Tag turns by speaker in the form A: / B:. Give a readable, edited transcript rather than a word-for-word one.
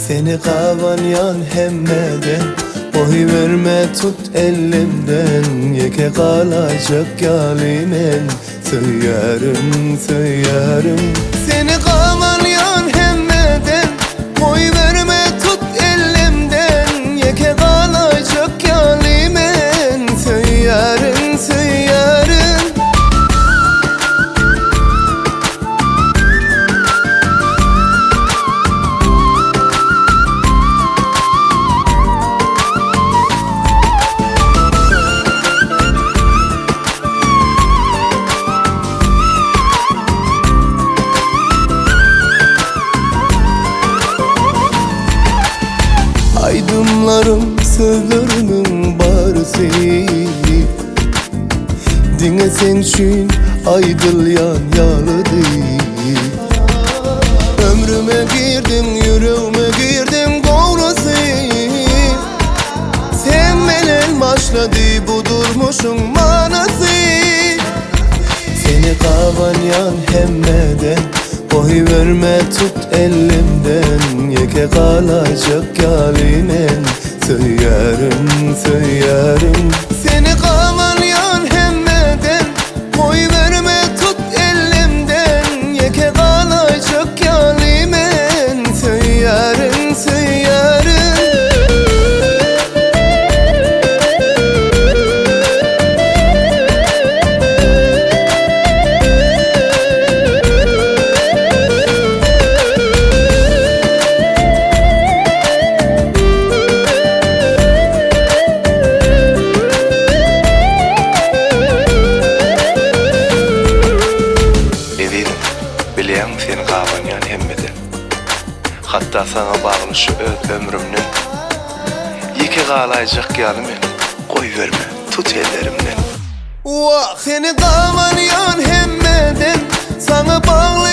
A: Seni kavanyan hemmeden, boy verme tut elimden. Yeke kalacak yalimen, söylerim söylerim. Seni kavanyan hemmeden, boy verme tut elimden. Yeke kalacak yalimen, söylerim söylerim. Aydınlarım sözlerimin barısı, dine sen için aydılyan yalıdı. Ömrüme girdin, yüreğime girdin kovrası. Sevmelen başladı bu durmuşun manası. Seni kavanyan hemmeden, boy verme tut elimden. Yeke kalacak yalimen, söylerim söylerim. Seni kavanyan hemmeden, boy verme tut elimden. Yeke kalacak yalimen, söylerim söylerim.
B: Bileyim seni kavanyan hemmeden, hatta sana bağlışı öz ömrümden. Yeke kalayacak yalimen, koy verme tut ellerimden.
A: Vah, seni kavanyan hemmeden, sana bağlı